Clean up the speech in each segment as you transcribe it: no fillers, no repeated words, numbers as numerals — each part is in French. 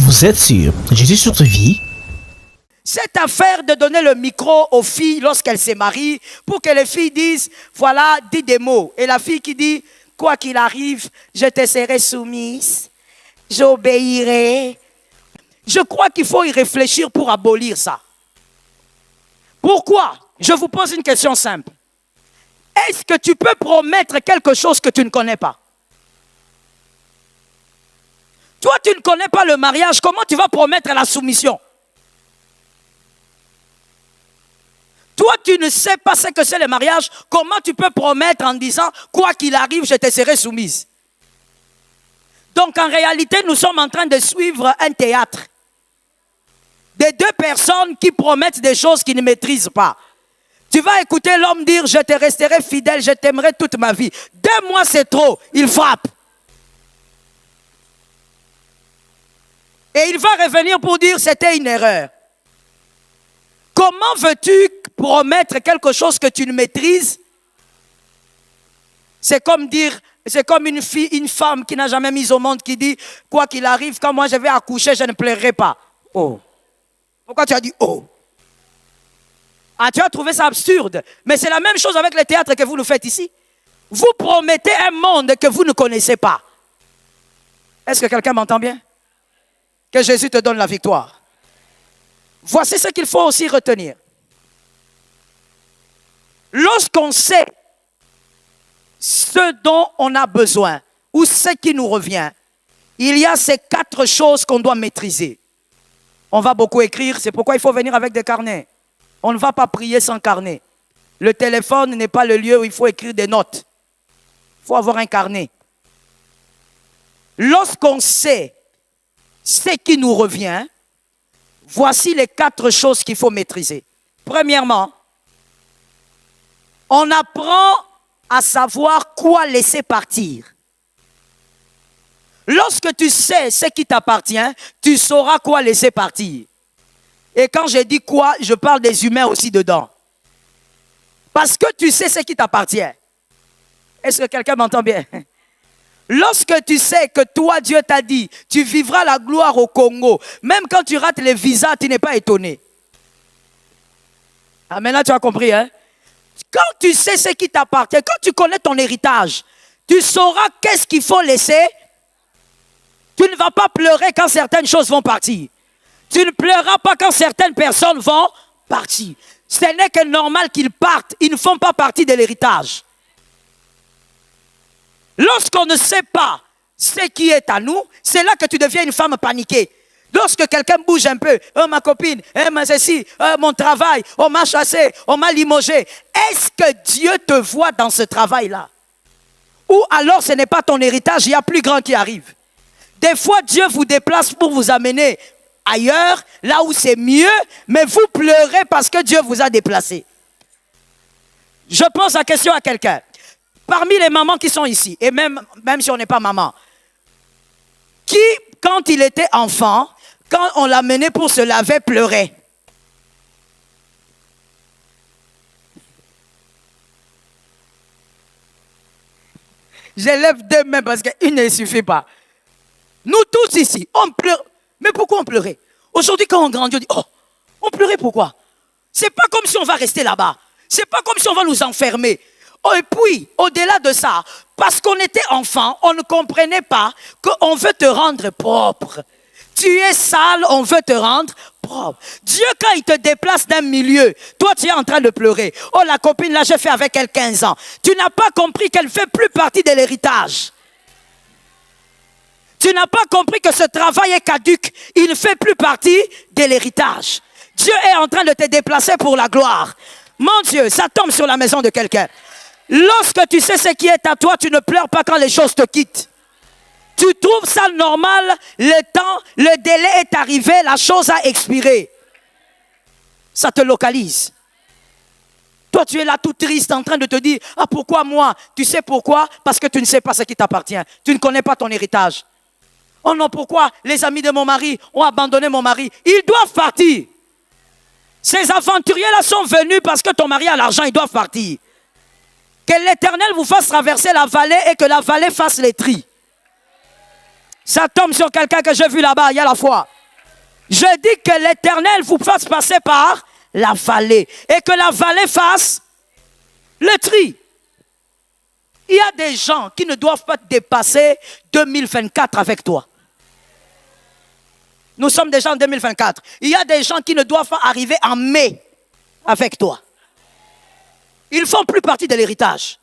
Vous êtes sûr, Jésus sur ta vie? Cette affaire de donner le micro aux filles lorsqu'elles se marient, pour que les filles disent, voilà, dis des mots. Et la fille qui dit, quoi qu'il arrive, je te serai soumise, j'obéirai. Je crois qu'il faut y réfléchir pour abolir ça. Pourquoi? Je vous pose une question simple. Est-ce que tu peux promettre quelque chose que tu ne connais pas? Toi, tu ne connais pas le mariage, comment tu vas promettre la soumission? Toi, tu ne sais pas ce que c'est le mariage, comment tu peux promettre en disant, quoi qu'il arrive, je te serai soumise? Donc, en réalité, nous sommes en train de suivre un théâtre des deux personnes qui promettent des choses qu'ils ne maîtrisent pas. Tu vas écouter l'homme dire, je te resterai fidèle, je t'aimerai toute ma vie. 2 mois, c'est trop, il frappe. Et il va revenir pour dire, c'était une erreur. Comment veux-tu promettre quelque chose que tu ne maîtrises? C'est comme dire, c'est comme une femme qui n'a jamais mis au monde qui dit, quoi qu'il arrive, quand moi je vais accoucher, je ne pleurerai pas. Oh. Pourquoi tu as dit oh? Ah, tu as trouvé ça absurde. Mais c'est la même chose avec le théâtre que vous nous faites ici. Vous promettez un monde que vous ne connaissez pas. Est-ce que quelqu'un m'entend bien? Que Jésus te donne la victoire. Voici ce qu'il faut aussi retenir. Lorsqu'on sait ce dont on a besoin ou ce qui nous revient, il y a ces 4 choses qu'on doit maîtriser. On va beaucoup écrire, c'est pourquoi il faut venir avec des carnets. On ne va pas prier sans carnet. Le téléphone n'est pas le lieu où il faut écrire des notes. Il faut avoir un carnet. Lorsqu'on sait ce qui nous revient, voici les 4 choses qu'il faut maîtriser. Premièrement, on apprend à savoir quoi laisser partir. Lorsque tu sais ce qui t'appartient, tu sauras quoi laisser partir. Et quand je dis quoi, je parle des humains aussi dedans. Parce que tu sais ce qui t'appartient. Est-ce que quelqu'un m'entend bien? Lorsque tu sais que toi, Dieu t'a dit, tu vivras la gloire au Congo, même quand tu rates les visas, tu n'es pas étonné. Ah, maintenant tu as compris, hein? Quand tu sais ce qui t'appartient, quand tu connais ton héritage, tu sauras qu'est-ce qu'il faut laisser. Tu ne vas pas pleurer quand certaines choses vont partir. Tu ne pleureras pas quand certaines personnes vont partir. Ce n'est que normal qu'ils partent. Ils ne font pas partie de l'héritage. Lorsqu'on ne sait pas ce qui est à nous, c'est là que tu deviens une femme paniquée. Lorsque quelqu'un bouge un peu, oh ma copine, oh ma ceci, oh mon travail, on m'a chassé, on m'a limogé. Est-ce que Dieu te voit dans ce travail-là? Ou alors ce n'est pas ton héritage, il y a plus grand qui arrive. Des fois, Dieu vous déplace pour vous amener ailleurs, là où c'est mieux, mais vous pleurez parce que Dieu vous a déplacé. Je pose la question à quelqu'un. Parmi les mamans qui sont ici, et même si on n'est pas maman, qui, quand il était enfant, quand on l'a mené pour se laver, pleurait? J'élève 2 mains parce qu'une ne suffit pas. Nous tous ici, on pleure. Mais pourquoi on pleurait? Aujourd'hui, quand on grandit, on dit, oh, on pleurait pourquoi? C'est pas comme si on va rester là-bas. C'est pas comme si on va nous enfermer. Oh, et puis, au-delà de ça, parce qu'on était enfant, on ne comprenait pas qu'on veut te rendre propre. Tu es sale, on veut te rendre propre. Dieu, quand il te déplace d'un milieu, toi, tu es en train de pleurer. Oh, la copine, là, j'ai fait avec elle 15 ans. Tu n'as pas compris qu'elle ne fait plus partie de l'héritage. Tu n'as pas compris que ce travail est caduc. Il ne fait plus partie de l'héritage. Dieu est en train de te déplacer pour la gloire. Mon Dieu, ça tombe sur la maison de quelqu'un. Lorsque tu sais ce qui est à toi, tu ne pleures pas quand les choses te quittent. Tu trouves ça normal, le délai est arrivé, la chose a expiré. Ça te localise. Toi, tu es là tout triste en train de te dire, ah pourquoi moi? Tu sais pourquoi? Parce que tu ne sais pas ce qui t'appartient. Tu ne connais pas ton héritage. Oh non, pourquoi les amis de mon mari ont abandonné mon mari? Ils doivent partir. Ces aventuriers-là sont venus parce que ton mari a l'argent, ils doivent partir. Que l'Éternel vous fasse traverser la vallée et que la vallée fasse les tris. Ça tombe sur quelqu'un que j'ai vu là-bas, il y a la foi. Je dis que l'Éternel vous fasse passer par la vallée. Et que la vallée fasse le tri. Il y a des gens qui ne doivent pas dépasser 2024 avec toi. Nous sommes déjà en 2024. Il y a des gens qui ne doivent pas arriver en mai avec toi. Ils ne font plus partie de l'héritage.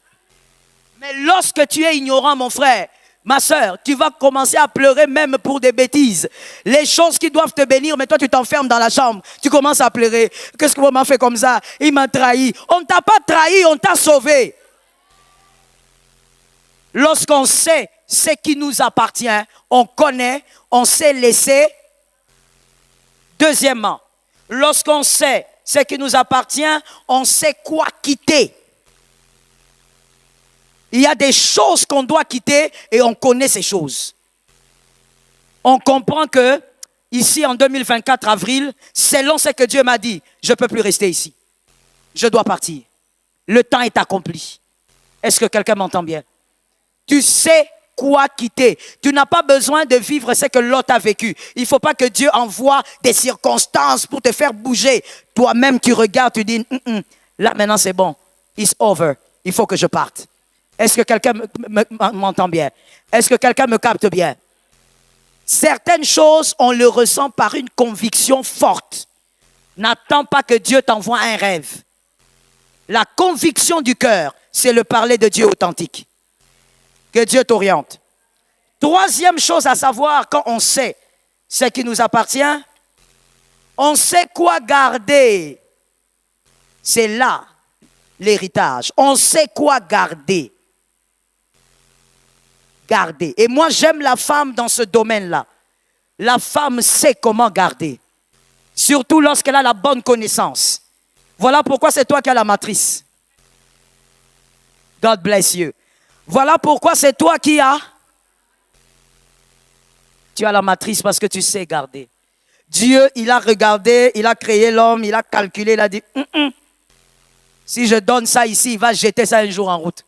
Mais lorsque tu es ignorant, mon frère, ma soeur, tu vas commencer à pleurer même pour des bêtises. Les choses qui doivent te bénir, mais toi tu t'enfermes dans la chambre. Tu commences à pleurer. Qu'est-ce que vous m'avez fait comme ça? Il m'a trahi. On ne t'a pas trahi, on t'a sauvé. Lorsqu'on sait ce qui nous appartient, on connaît, on sait laisser. Deuxièmement, lorsqu'on sait ce qui nous appartient, on sait quoi quitter. Il y a des choses qu'on doit quitter et on connaît ces choses. On comprend que ici en 2024 avril, selon ce que Dieu m'a dit, je ne peux plus rester ici. Je dois partir. Le temps est accompli. Est-ce que quelqu'un m'entend bien? Tu sais quoi quitter. Tu n'as pas besoin de vivre ce que l'autre a vécu. Il ne faut pas que Dieu envoie des circonstances pour te faire bouger. Toi-même, tu regardes, tu dis, là maintenant c'est bon. It's over. Il faut que je parte. Est-ce que quelqu'un m'entend bien? Est-ce que quelqu'un me capte bien? Certaines choses, on le ressent par une conviction forte. N'attends pas que Dieu t'envoie un rêve. La conviction du cœur, c'est le parler de Dieu authentique. Que Dieu t'oriente. Troisième chose à savoir, quand on sait ce qui nous appartient, on sait quoi garder. C'est là l'héritage. On sait quoi garder. Garder. Et moi, j'aime la femme dans ce domaine-là. La femme sait comment garder. Surtout lorsqu'elle a la bonne connaissance. Voilà pourquoi c'est toi qui as la matrice. God bless you. Voilà pourquoi c'est toi qui as. Tu as la matrice parce que tu sais garder. Dieu, il a regardé, il a créé l'homme, il a calculé, il a dit, si je donne ça ici, il va jeter ça un jour en route.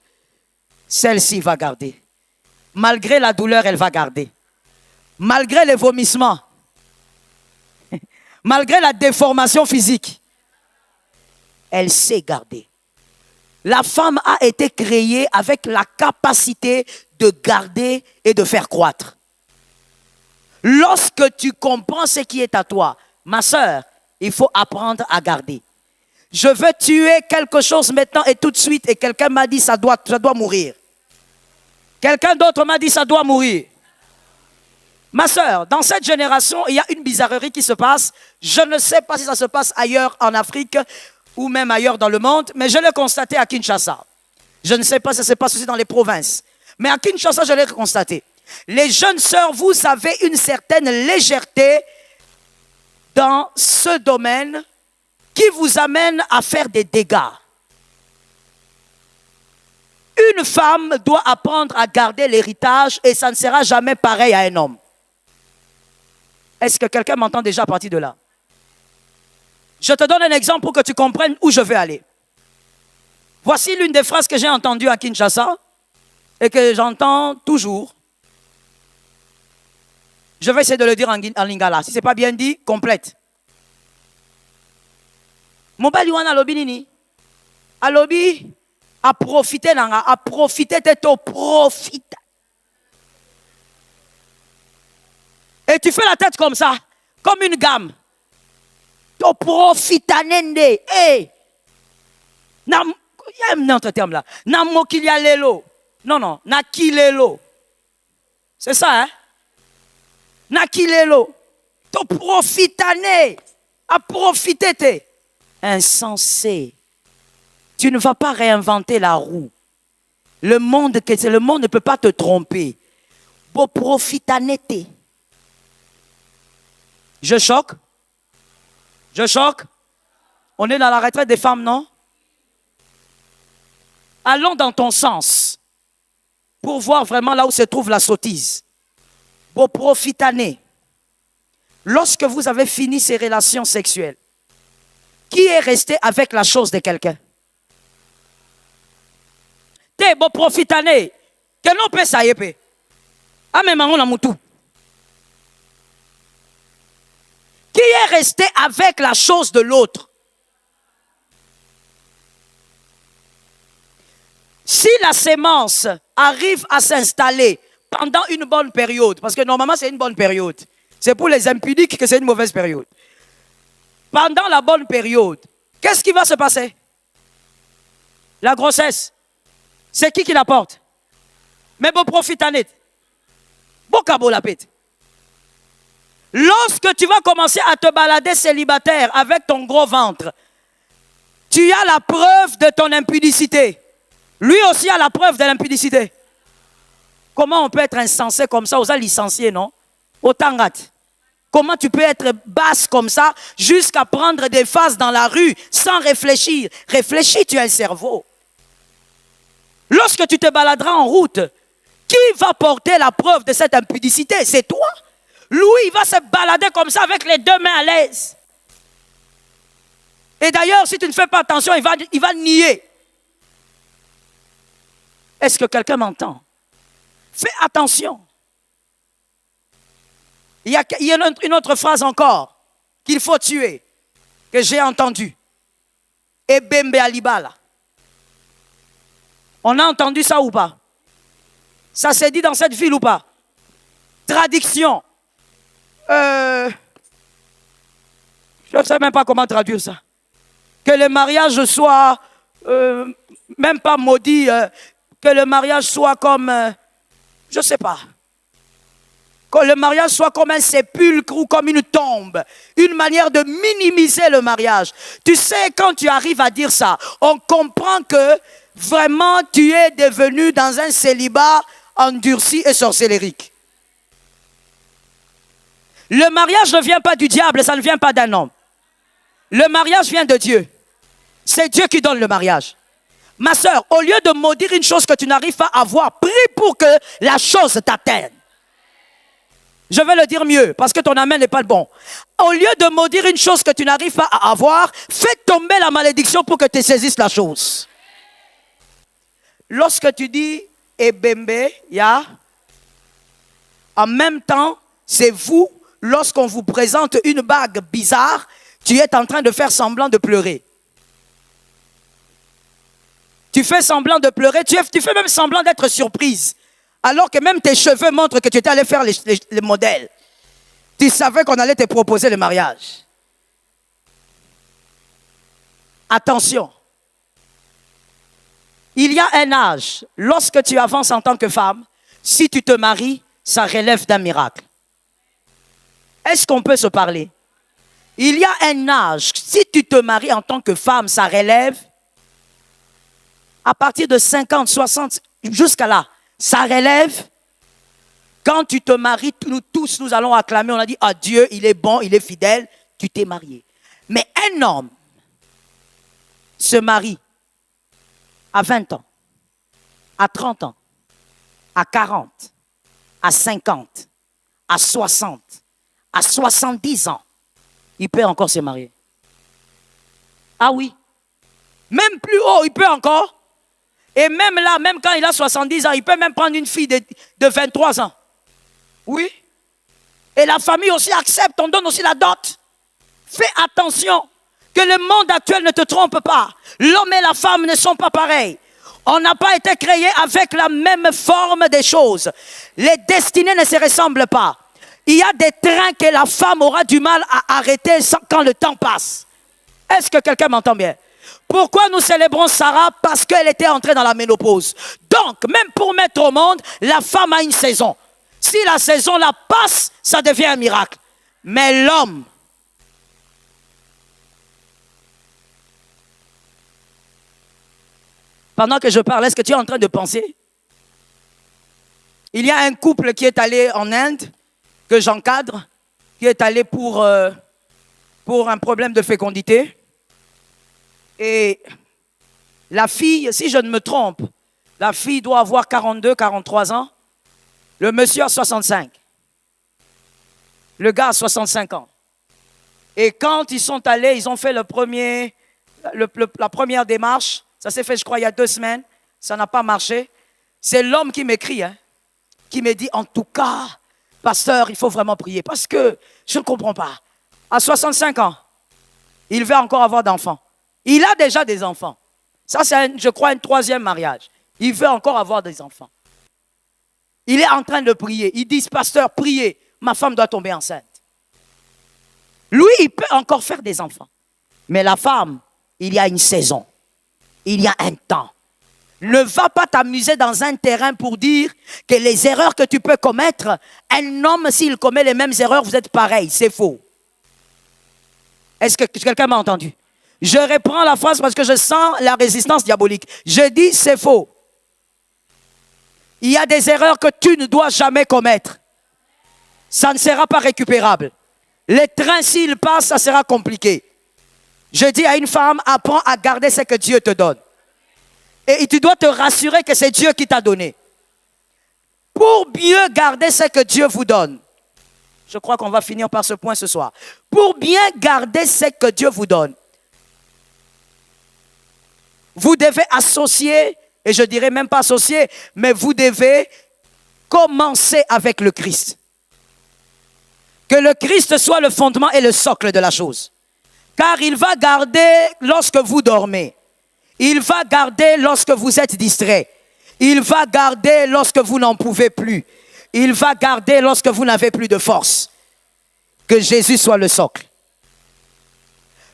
Celle-ci va garder. Malgré la douleur, elle va garder. Malgré les vomissements, malgré la déformation physique, elle sait garder. La femme a été créée avec la capacité de garder et de faire croître. Lorsque tu comprends ce qui est à toi, ma soeur, il faut apprendre à garder. Je veux tuer quelque chose maintenant et tout de suite, et quelqu'un m'a dit ça doit mourir. Quelqu'un d'autre m'a dit ça doit mourir. Ma soeur, dans cette génération, il y a une bizarrerie qui se passe. Je ne sais pas si ça se passe ailleurs en Afrique ou même ailleurs dans le monde, mais je l'ai constaté à Kinshasa. Je ne sais pas si ça se passe aussi dans les provinces. Mais à Kinshasa, je l'ai constaté. Les jeunes sœurs, vous avez une certaine légèreté dans ce domaine qui vous amène à faire des dégâts. Une femme doit apprendre à garder l'héritage et ça ne sera jamais pareil à un homme. Est-ce que quelqu'un m'entend déjà à partir de là? Je te donne un exemple pour que tu comprennes où je veux aller. Voici l'une des phrases que j'ai entendues à Kinshasa et que j'entends toujours. Je vais essayer de le dire en lingala. Si ce n'est pas bien dit, complète. Mobali wana alobi nini? Alobi a profité nanga, a profité de ton profit. Et tu fais la tête comme ça, comme une gamme. To profita nende. Eh. Il y a un autre terme là. Na mokilia lelo. Non, na kilelo. C'est ça, hein? Na kilelo. To profitane. A profité te. Insensé. Tu ne vas pas réinventer la roue. Le monde ne peut pas te tromper. Bo profitane te. Je choque. Je choque. On est dans la retraite des femmes, non? Allons dans ton sens pour voir vraiment là où se trouve la sottise. Pour profitaner. Lorsque vous avez fini ces relations sexuelles, qui est resté avec la chose de quelqu'un? Te bo profitaner. Que non peut ça y est. Ah mais mango na mutu. rester avec la chose de l'autre. Si la sémence arrive à s'installer pendant une bonne période, parce que normalement c'est une bonne période, c'est pour les impudiques que c'est une mauvaise période. Pendant la bonne période, qu'est-ce qui va se passer? La grossesse. C'est qui la porte? Mais bon, profite en net. Bon cabo la pète. Lorsque tu vas commencer à te balader célibataire avec ton gros ventre, tu as la preuve de ton impudicité. Lui aussi a la preuve de l'impudicité. Comment on peut être insensé comme ça, aux licenciés, non? Au Tangat. Comment tu peux être basse comme ça jusqu'à prendre des phases dans la rue sans réfléchir? Réfléchis, tu as un cerveau. Lorsque tu te baladeras en route, qui va porter la preuve de cette impudicité? C'est toi. Lui, il va se balader comme ça avec les deux mains à l'aise. Et d'ailleurs, si tu ne fais pas attention, il va nier. Est-ce que quelqu'un m'entend? Fais attention. Il y a une autre phrase encore qu'il faut tuer, que j'ai entendue. Ebembe alibala. On a entendu ça ou pas? Ça s'est dit dans cette ville ou pas? Traduction. Je ne sais même pas comment traduire ça. Que le mariage soit même pas maudit, que le mariage soit comme, je ne sais pas. Que le mariage soit comme un sépulcre ou comme une tombe. Une manière de minimiser le mariage. Tu sais, quand tu arrives à dire ça, on comprend que vraiment tu es devenu dans un célibat endurci et sorcellérique. Le mariage ne vient pas du diable, ça ne vient pas d'un homme. Le mariage vient de Dieu. C'est Dieu qui donne le mariage. Ma sœur, au lieu de maudire une chose que tu n'arrives pas à voir, prie pour que la chose t'atteigne. Je vais le dire mieux, parce que ton amen n'est pas le bon. Au lieu de maudire une chose que tu n'arrives pas à avoir, fais tomber la malédiction pour que tu saisisses la chose. Lorsque tu dis Ebembe, ya, en même temps, c'est vous, lorsqu'on vous présente une bague bizarre, tu es en train de faire semblant de pleurer. Tu fais semblant de pleurer, tu fais même semblant d'être surprise. Alors que même tes cheveux montrent que tu étais allé faire les modèles. Tu savais qu'on allait te proposer le mariage. Attention. Il y a un âge, lorsque tu avances en tant que femme, si tu te maries, ça relève d'un miracle. Est-ce qu'on peut se parler? Il y a un âge, si tu te maries en tant que femme, ça relève. À partir de 50, 60, jusqu'à là, ça relève. Quand tu te maries, nous tous, nous allons acclamer. On a dit, ah Dieu, il est bon, il est fidèle. Tu t'es marié. Mais un homme se marie à 20 ans, à 30 ans, à 40, à 50, à 60, à 70 ans. Il peut encore se marier. Ah oui. Même plus haut, il peut encore. Et même là, même quand il a 70 ans, il peut même prendre une fille de 23 ans. Oui. Et la famille aussi accepte, on donne aussi la dot. Fais attention que le monde actuel ne te trompe pas. L'homme et la femme ne sont pas pareils. On n'a pas été créés avec la même forme des choses. Les destinées ne se ressemblent pas. Il y a des trains que la femme aura du mal à arrêter quand le temps passe. Est-ce que quelqu'un m'entend bien? Pourquoi nous célébrons Sarah? Parce qu'elle était entrée dans la ménopause. Donc, même pour mettre au monde, la femme a une saison. Si la saison la passe, ça devient un miracle. Mais l'homme, pendant que je parle, est-ce que tu es en train de penser? Il y a un couple qui est allé en Inde, que j'encadre, qui est allé pour un problème de fécondité. Et la fille, si je ne me trompe, la fille doit avoir 42, 43 ans. Le monsieur a 65. Le gars a 65 ans. Et quand ils sont allés, ils ont fait la première démarche. Ça s'est fait, je crois, il y a 2 semaines. Ça n'a pas marché. C'est l'homme qui m'écrit, qui me dit, en tout cas, pasteur, il faut vraiment prier. Parce que je ne comprends pas. À 65 ans, il veut encore avoir d'enfants. Il a déjà des enfants. Ça, c'est, je crois, un troisième mariage. Il veut encore avoir des enfants. Il est en train de prier. Il dit, pasteur, priez. Ma femme doit tomber enceinte. Lui, il peut encore faire des enfants. Mais la femme, il y a une saison. Il y a un temps. Ne va pas t'amuser dans un terrain pour dire que les erreurs que tu peux commettre, un homme, s'il commet les mêmes erreurs, vous êtes pareil. C'est faux. Est-ce que quelqu'un m'a entendu? Je reprends la phrase parce que je sens la résistance diabolique. Je dis c'est faux. Il y a des erreurs que tu ne dois jamais commettre. Ça ne sera pas récupérable. Les trains, s'ils passent, ça sera compliqué. Je dis à une femme, apprends à garder ce que Dieu te donne. Et tu dois te rassurer que c'est Dieu qui t'a donné. Pour mieux garder ce que Dieu vous donne. Je crois qu'on va finir par ce point ce soir. Pour bien garder ce que Dieu vous donne, vous devez associer, et je dirais même pas associer, mais vous devez commencer avec le Christ. Que le Christ soit le fondement et le socle de la chose. Car il va garder lorsque vous dormez. Il va garder lorsque vous êtes distrait. Il va garder lorsque vous n'en pouvez plus. Il va garder lorsque vous n'avez plus de force. Que Jésus soit le socle.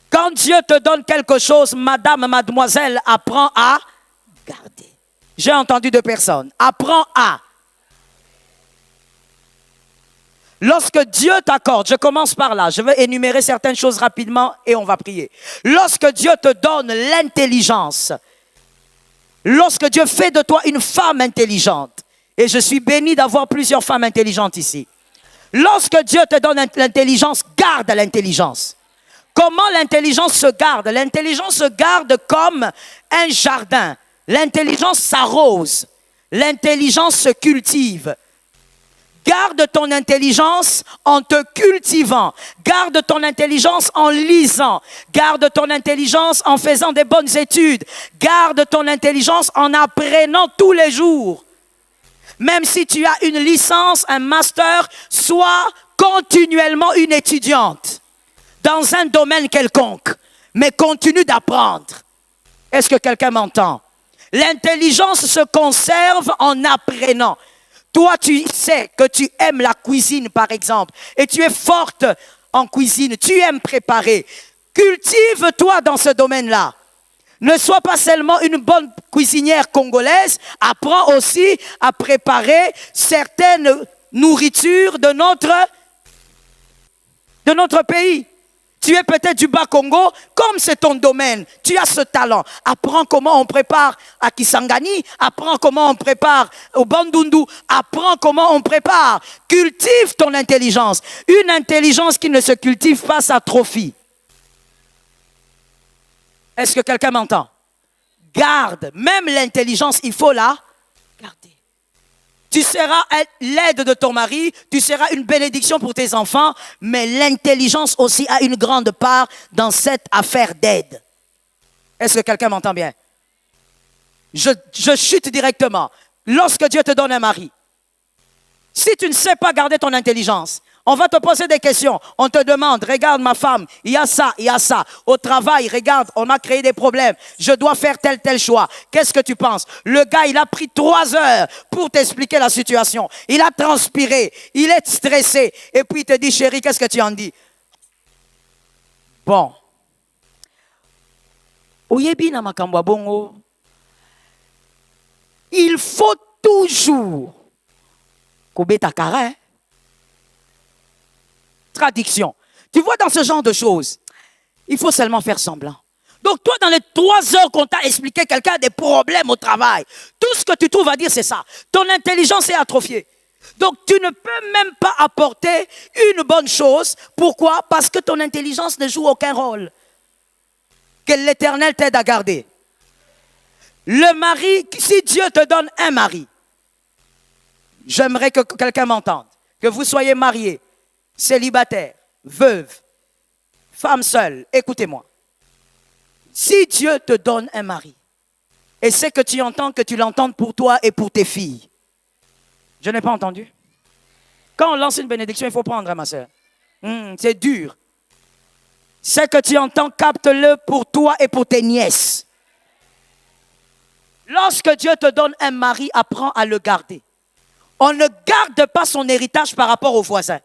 Quand Dieu te donne quelque chose, madame, mademoiselle, apprends à garder. J'ai entendu deux personnes. Apprends à. Lorsque Dieu t'accorde, je commence par là, je vais énumérer certaines choses rapidement et on va prier. Lorsque Dieu te donne l'intelligence, lorsque Dieu fait de toi une femme intelligente, et je suis béni d'avoir plusieurs femmes intelligentes ici. Lorsque Dieu te donne l'intelligence, garde l'intelligence. Comment l'intelligence se garde? L'intelligence se garde comme un jardin. L'intelligence s'arrose. L'intelligence se cultive. Garde ton intelligence en te cultivant. Garde ton intelligence en lisant. Garde ton intelligence en faisant des bonnes études. Garde ton intelligence en apprenant tous les jours. Même si tu as une licence, un master, sois continuellement une étudiante dans un domaine quelconque. Mais continue d'apprendre. Est-ce que quelqu'un m'entend? L'intelligence se conserve en apprenant. Toi, tu sais que tu aimes la cuisine, par exemple, et tu es forte en cuisine, tu aimes préparer. Cultive-toi dans ce domaine-là. Ne sois pas seulement une bonne cuisinière congolaise, apprends aussi à préparer certaines nourritures de notre pays. Tu es peut-être du Bas-Congo, comme c'est ton domaine, tu as ce talent. Apprends comment on prépare à Kisangani, apprends comment on prépare au Bandundu, apprends comment on prépare. Cultive ton intelligence. Une intelligence qui ne se cultive pas s'atrophie. Est-ce que quelqu'un m'entend? Garde, même l'intelligence, il faut la garder. Tu seras l'aide de ton mari, tu seras une bénédiction pour tes enfants, mais l'intelligence aussi a une grande part dans cette affaire d'aide. Est-ce que quelqu'un m'entend bien? Je chute directement. Lorsque Dieu te donne un mari, si tu ne sais pas garder ton intelligence, on va te poser des questions. On te demande, regarde ma femme, il y a ça, il y a ça. Au travail, regarde, on a créé des problèmes. Je dois faire tel choix. Qu'est-ce que tu penses? Le gars, il a pris 3 heures pour t'expliquer la situation. Il a transpiré, il est stressé. Et puis il te dit, chérie, qu'est-ce que tu en dis? Bon. Il faut toujours ta carré. Traduction. Tu vois, dans ce genre de choses, il faut seulement faire semblant. Donc toi, dans les 3 heures qu'on t'a expliqué, quelqu'un a des problèmes au travail. Tout ce que tu trouves à dire, c'est ça. Ton intelligence est atrophiée. Donc tu ne peux même pas apporter une bonne chose. Pourquoi? Parce que ton intelligence ne joue aucun rôle. Que l'Éternel t'aide à garder. Le mari, si Dieu te donne un mari, j'aimerais que quelqu'un m'entende, que vous soyez marié, célibataire, veuve, femme seule, écoutez-moi. Si Dieu te donne un mari, et c'est que tu entends que tu l'entendes pour toi et pour tes filles. Je n'ai pas entendu. Quand on lance une bénédiction, il faut prendre, ma soeur. C'est dur. Ce que tu entends, capte-le pour toi et pour tes nièces. Lorsque Dieu te donne un mari, apprends à le garder. On ne garde pas son héritage par rapport au voisin,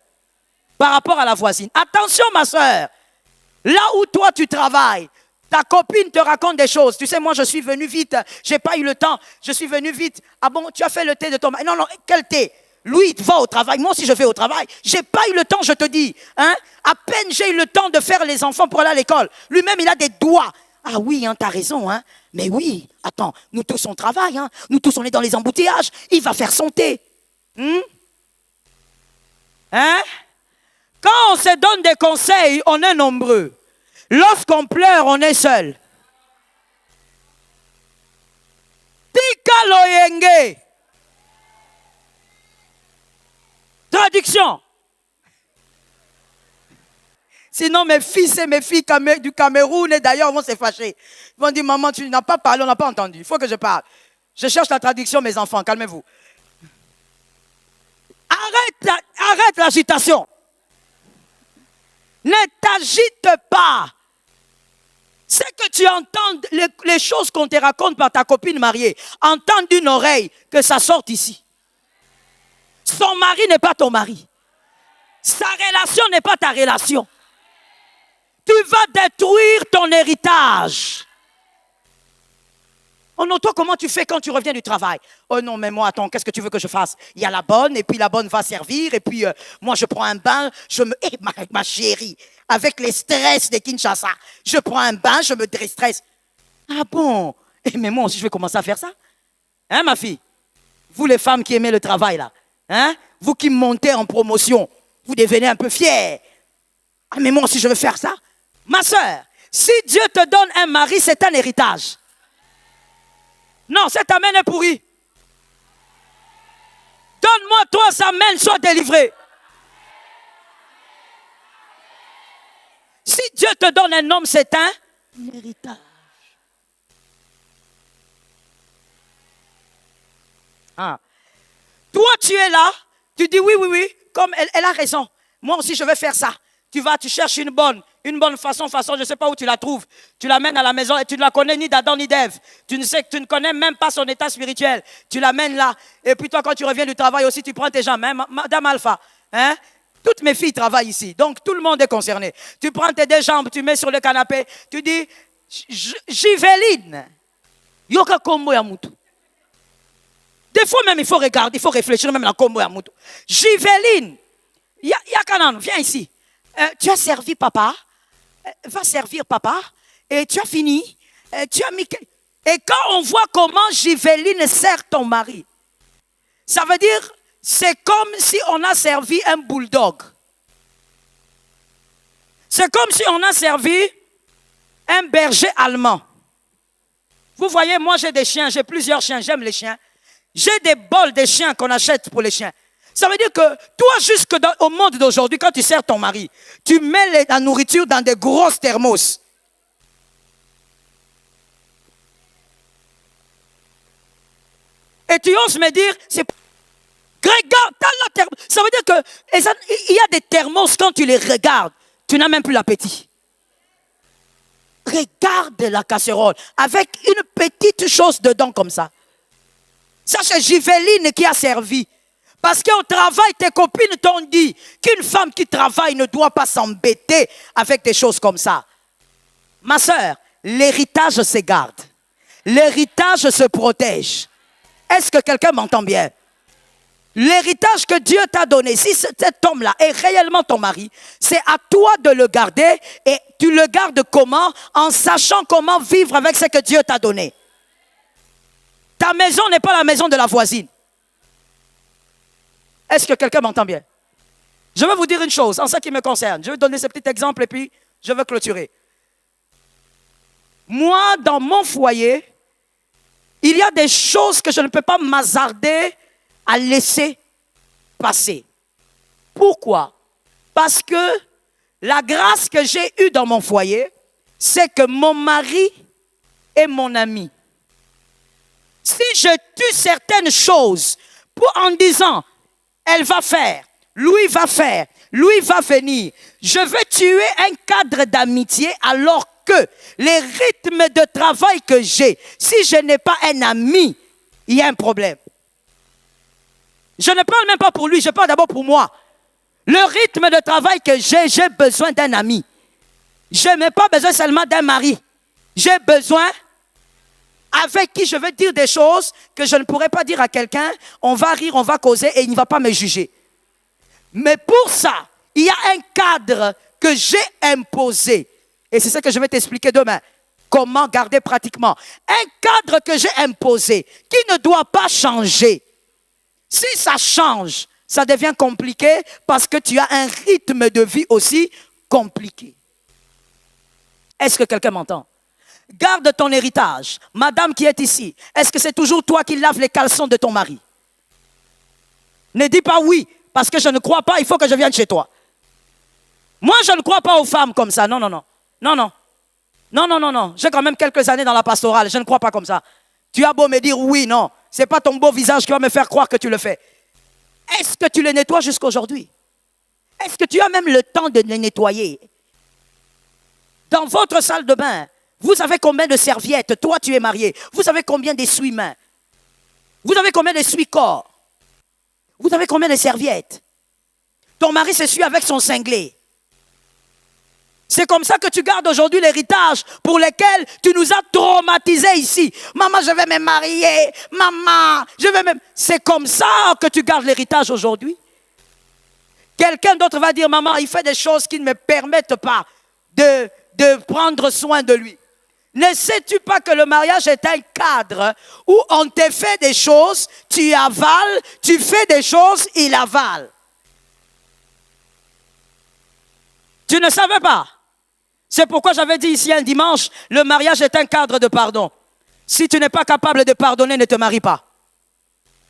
par rapport à la voisine. Attention, ma soeur, là où toi tu travailles, ta copine te raconte des choses. Tu sais, moi je suis venu vite, j'ai pas eu le temps, je suis venu vite. Ah bon, tu as fait le thé de ton mari? Non, non, quel thé? Lui, il va au travail, moi aussi je vais au travail. J'ai pas eu le temps, je te dis. Hein? À peine j'ai eu le temps de faire les enfants pour aller à l'école. Lui-même, il a des doigts. Ah oui, hein, t'as raison. Hein? Mais oui, attends, nous tous on travaille. Hein? Nous tous on est dans les embouteillages. Il va faire son thé. Hein? Quand on se donne des conseils, on est nombreux. Lorsqu'on pleure, on est seul. Tika loyenge. Traduction. Sinon, mes fils et mes filles du Cameroun et d'ailleurs vont se fâcher. Ils vont dire, maman, tu n'as pas parlé, on n'a pas entendu. Il faut que je parle. Je cherche la traduction, mes enfants, calmez-vous. Arrête l'agitation. Ne t'agite pas. C'est que tu entends les choses qu'on te raconte par ta copine mariée. Entends d'une oreille que ça sorte ici. Son mari n'est pas ton mari. Sa relation n'est pas ta relation. Tu vas détruire ton héritage. Oh non, toi, comment tu fais quand tu reviens du travail? Oh non, mais moi, attends, qu'est-ce que tu veux que je fasse? Il y a la bonne, et puis la bonne va servir, et puis moi, je prends un bain, ma chérie, avec les stress de Kinshasa, je prends un bain, je me déstresse. Ah bon? Mais moi aussi, je vais commencer à faire ça? Hein, ma fille? Vous, les femmes qui aimez le travail, là, hein? Vous qui montez en promotion, vous devenez un peu fiers. Ah, mais moi aussi, je veux faire ça? Ma soeur, si Dieu te donne un mari, c'est un héritage. Non, cette amène est pourrie. Donne-moi toi, sa main soit délivrée. Si Dieu te donne un homme, c'est un héritage. Ah. Toi, tu es là, tu dis oui, comme elle a raison. Moi aussi, je vais faire ça. Tu cherches une bonne façon, je ne sais pas où tu la trouves. Tu l'amènes à la maison et tu ne la connais ni d'Adam ni d'Ève. Tu ne connais même pas son état spirituel. Tu l'amènes là. Et puis toi, quand tu reviens du travail aussi, tu prends tes jambes. Hein, Madame Alpha, hein? Toutes mes filles travaillent ici. Donc, tout le monde est concerné. Tu prends tes deux jambes, tu mets sur le canapé. Tu dis, Giveline, yoka kombo ya mutu. Des fois même, il faut regarder, il faut réfléchir même à la kombo ya mutu. Giveline, Yakanan, viens ici. Tu as servi papa, va servir papa, et tu as fini, tu as mis... Et quand on voit comment Giveline sert ton mari, ça veut dire, c'est comme si on a servi un bulldog. C'est comme si on a servi un berger allemand. Vous voyez, moi j'ai des chiens, j'ai plusieurs chiens, j'aime les chiens. J'ai des bols de chiens qu'on achète pour les chiens. Ça veut dire que toi, jusque au monde d'aujourd'hui, quand tu sers ton mari, tu mets la nourriture dans des grosses thermos. Et tu oses me dire, regarde, la thermos. Ça veut dire qu'il y a des thermos, quand tu les regardes, tu n'as même plus l'appétit. Regarde la casserole avec une petite chose dedans comme ça. Ça, c'est Giveline qui a servi. Parce qu'au travail, tes copines t'ont dit qu'une femme qui travaille ne doit pas s'embêter avec des choses comme ça. Ma soeur, l'héritage se garde. L'héritage se protège. Est-ce que quelqu'un m'entend bien? L'héritage que Dieu t'a donné, si cet homme-là est réellement ton mari, c'est à toi de le garder. Et tu le gardes comment? En sachant comment vivre avec ce que Dieu t'a donné. Ta maison n'est pas la maison de la voisine. Est-ce que quelqu'un m'entend bien? Je vais vous dire une chose en ce qui me concerne. Je vais donner ce petit exemple et puis je vais clôturer. Moi, dans mon foyer, il y a des choses que je ne peux pas m'hasarder à laisser passer. Pourquoi? Parce que la grâce que j'ai eue dans mon foyer, c'est que mon mari est mon ami. Si je tue certaines choses en disant, elle va faire, lui va faire, lui va venir. Je vais tuer un cadre d'amitié alors que les rythmes de travail que j'ai, si je n'ai pas un ami, il y a un problème. Je ne parle même pas pour lui, je parle d'abord pour moi. Le rythme de travail que j'ai besoin d'un ami. Je n'ai pas besoin seulement d'un mari. J'ai besoin avec qui je vais dire des choses que je ne pourrais pas dire à quelqu'un. On va rire, on va causer et il ne va pas me juger. Mais pour ça, il y a un cadre que j'ai imposé. Et c'est ça que je vais t'expliquer demain. Comment garder pratiquement. Un cadre que j'ai imposé, qui ne doit pas changer. Si ça change, ça devient compliqué parce que tu as un rythme de vie aussi compliqué. Est-ce que quelqu'un m'entend? Garde ton héritage. Madame qui est ici, est-ce que c'est toujours toi qui laves les caleçons de ton mari? Ne dis pas oui, parce que je ne crois pas, il faut que je vienne chez toi. Moi, je ne crois pas aux femmes comme ça. Non, non, non. Non, non. Non, non, non, non. J'ai quand même quelques années dans la pastorale. Je ne crois pas comme ça. Tu as beau me dire oui, non. Ce n'est pas ton beau visage qui va me faire croire que tu le fais. Est-ce que tu les nettoies jusqu'à aujourd'hui? Est-ce que tu as même le temps de les nettoyer? Dans votre salle de bain, vous savez combien de serviettes? Toi, tu es marié. Vous savez combien d'essuie-mains? Vous avez combien d'essuie-corps? Vous avez combien de serviettes? Ton mari s'essuie avec son cinglé. C'est comme ça que tu gardes aujourd'hui l'héritage pour lequel tu nous as traumatisés ici. Maman, je vais me marier. Maman, je vais me... C'est comme ça que tu gardes l'héritage aujourd'hui. Quelqu'un d'autre va dire, maman, il fait des choses qui ne me permettent pas de prendre soin de lui. Ne sais-tu pas que le mariage est un cadre où on te fait des choses, tu avales, tu fais des choses, il avale. Tu ne savais pas? C'est pourquoi j'avais dit ici un dimanche, le mariage est un cadre de pardon. Si tu n'es pas capable de pardonner, ne te marie pas.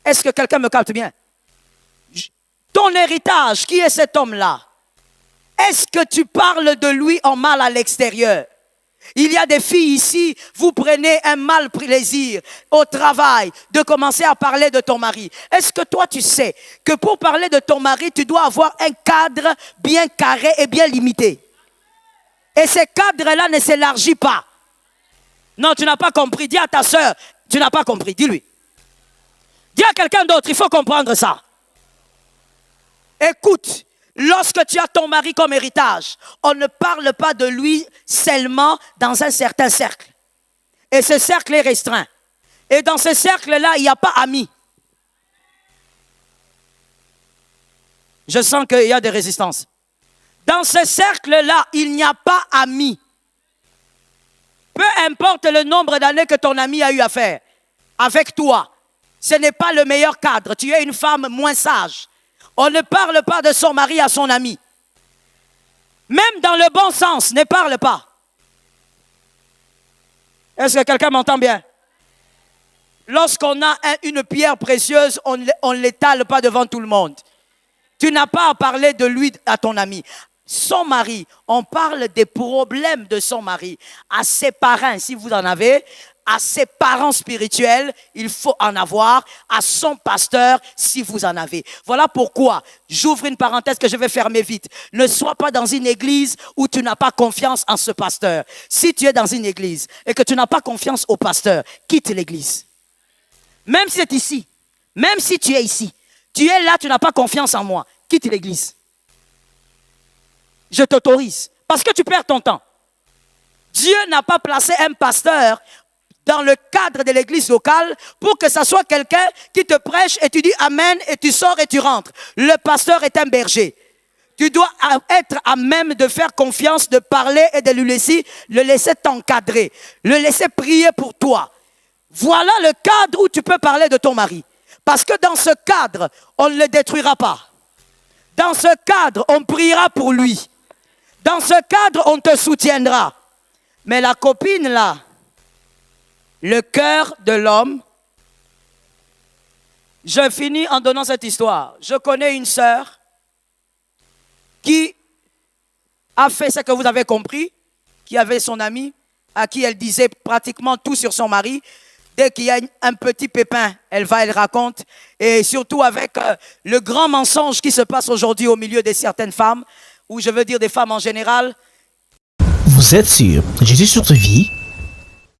Est-ce que quelqu'un me capte bien? Ton héritage, qui est cet homme-là? Est-ce que tu parles de lui en mal à l'extérieur? Il y a des filles ici, vous prenez un mal plaisir au travail de commencer à parler de ton mari. Est-ce que toi tu sais que pour parler de ton mari, tu dois avoir un cadre bien carré et bien limité? Et ce cadre-là ne s'élargit pas. Non, tu n'as pas compris. Dis à ta soeur, tu n'as pas compris. Dis-lui. Dis à quelqu'un d'autre, il faut comprendre ça. Écoute, lorsque tu as ton mari comme héritage, on ne parle pas de lui seulement dans un certain cercle. Et ce cercle est restreint. Et dans ce cercle-là, il n'y a pas amis. Je sens qu'il y a des résistances. Dans ce cercle-là, il n'y a pas amis. Peu importe le nombre d'années que ton ami a eu à faire avec toi, ce n'est pas le meilleur cadre. Tu es une femme moins sage. On ne parle pas de son mari à son ami. Même dans le bon sens, ne parle pas. Est-ce que quelqu'un m'entend bien? Lorsqu'on a une pierre précieuse, on ne l'étale pas devant tout le monde. Tu n'as pas à parler de lui à ton ami. Son mari, on parle des problèmes de son mari. À ses parents, si vous en avez, à ses parents spirituels, il faut en avoir, à son pasteur, si vous en avez. Voilà pourquoi, j'ouvre une parenthèse que je vais fermer vite. Ne sois pas dans une église où tu n'as pas confiance en ce pasteur. Si tu es dans une église et que tu n'as pas confiance au pasteur, quitte l'église. Même si c'est ici, même si tu es ici, tu es là, tu n'as pas confiance en moi, quitte l'église. Je t'autorise, parce que tu perds ton temps. Dieu n'a pas placé un pasteur dans le cadre de l'église locale pour que ça soit quelqu'un qui te prêche et tu dis amen et tu sors et tu rentres. Le pasteur est un berger. Tu dois être à même de faire confiance, de parler et de le laisser t'encadrer, le laisser prier pour toi. Voilà le cadre où tu peux parler de ton mari. Parce que dans ce cadre, on ne le détruira pas. Dans ce cadre, on priera pour lui. Dans ce cadre, on te soutiendra. Mais la copine là, le cœur de l'homme, je finis en donnant cette histoire. Je connais une sœur qui a fait ce que vous avez compris, qui avait son ami, à qui elle disait pratiquement tout sur son mari. Dès qu'il y a un petit pépin, elle raconte. Et surtout avec le grand mensonge qui se passe aujourd'hui au milieu de certaines femmes, ou je veux dire des femmes en général. Vous êtes sur Jésus sur vie.